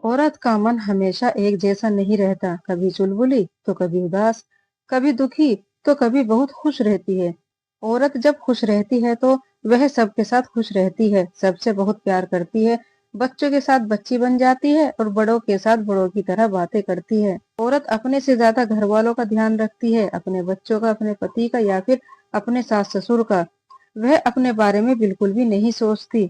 औरत का मन हमेशा एक जैसा नहीं रहता, कभी चुलबुली तो कभी उदास, कभी दुखी तो कभी बहुत खुश रहती है। औरत जब खुश रहती है तो वह सबके साथ खुश रहती है, सबसे बहुत प्यार करती है, बच्चों के साथ बच्ची बन जाती है और बड़ों के साथ बड़ों की तरह बातें करती है। औरत अपने से ज्यादा घर वालों का ध्यान रखती है, अपने बच्चों का, अपने पति का या फिर अपने सास ससुर का। वह अपने बारे में बिल्कुल भी नहीं सोचती।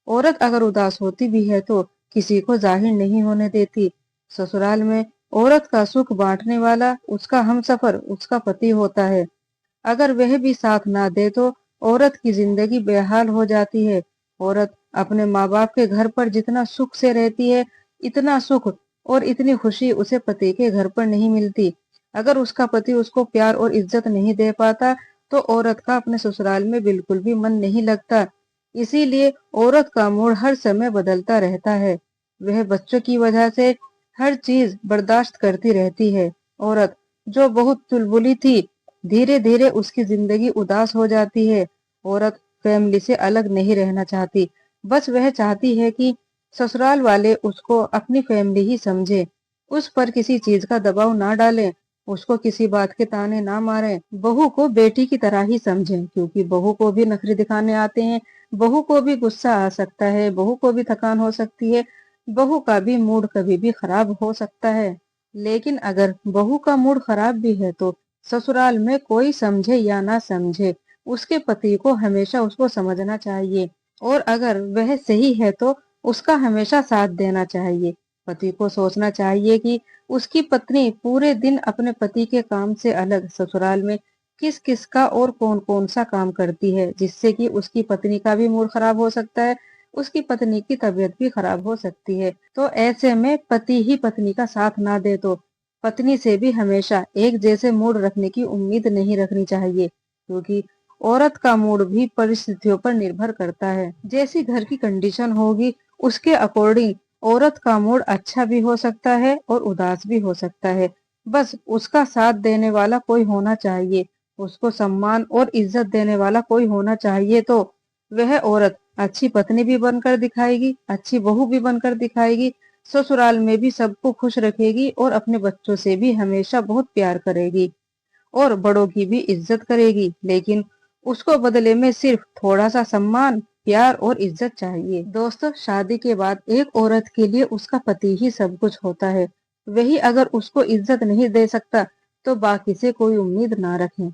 औरत अगर उदास होती भी है तो किसी को जाहिर नहीं होने देती। ससुराल में औरत का सुख बांटने वाला उसका हमसफर उसका पति होता है। अगर वह भी साथ ना दे तो औरत की जिंदगी बेहाल हो जाती है। औरत अपने माँ बाप के घर पर जितना सुख से रहती है, इतना सुख और इतनी खुशी उसे पति के घर पर नहीं मिलती। अगर उसका पति उसको प्यार और इज्जत नहीं दे पाता तो औरत का अपने ससुराल में बिल्कुल भी मन नहीं लगता। इसीलिए औरत का मूड हर समय बदलता रहता है। वह बच्चों की वजह से हर चीज बर्दाश्त करती रहती है। औरत जो बहुत चुलबुली थी, धीरे धीरे उसकी जिंदगी उदास हो जाती है। औरत फैमिली से अलग नहीं रहना चाहती, बस वह चाहती है कि ससुराल वाले उसको अपनी फैमिली ही समझे, उस पर किसी चीज का दबाव ना डालें, उसको किसी बात के ताने ना मारें, बहू को बेटी की तरह ही समझें, क्योंकि बहू को भी नखरे दिखाने आते हैं, बहू को भी गुस्सा आ सकता है, बहू को भी थकान हो सकती है, बहू का भी मूड कभी भी खराब हो सकता है। लेकिन अगर बहू का मूड खराब भी है तो ससुराल में कोई समझे या ना समझे, उसके पति को हमेशा उसको समझना चाहिए, और अगर वह सही है तो उसका हमेशा साथ देना चाहिए। पति को सोचना चाहिए कि उसकी पत्नी पूरे दिन अपने पति के काम से अलग ससुराल में किस किस का और कौन कौन सा काम करती है, जिससे कि उसकी पत्नी का भी मूड खराब हो सकता है, उसकी पत्नी की तबीयत भी खराब हो सकती है। तो ऐसे में पति ही पत्नी का साथ ना दे तो पत्नी से भी हमेशा एक जैसे मूड रखने की उम्मीद नहीं रखनी चाहिए, क्योंकि औरत का मूड भी परिस्थितियों पर निर्भर करता है। जैसी घर की कंडीशन होगी उसके अकॉर्डिंग औरत का मूड अच्छा भी हो सकता है और उदास भी हो सकता है। बस उसका साथ देने वाला कोई होना चाहिए, उसको सम्मान और इज्जत देने वाला कोई होना चाहिए, तो वह औरत अच्छी पत्नी भी बनकर दिखाएगी, अच्छी बहू भी बनकर दिखाएगी, ससुराल में भी सबको खुश रखेगी और अपने बच्चों से भी हमेशा बहुत प्यार करेगी और बड़ों की भी इज्जत करेगी। लेकिन उसको बदले में सिर्फ थोड़ा सा सम्मान, प्यार और इज्जत चाहिए। दोस्तों, शादी के बाद एक औरत के लिए उसका पति ही सब कुछ होता है। वही अगर उसको इज्जत नहीं दे सकता तो बाकी से कोई उम्मीद ना रखें।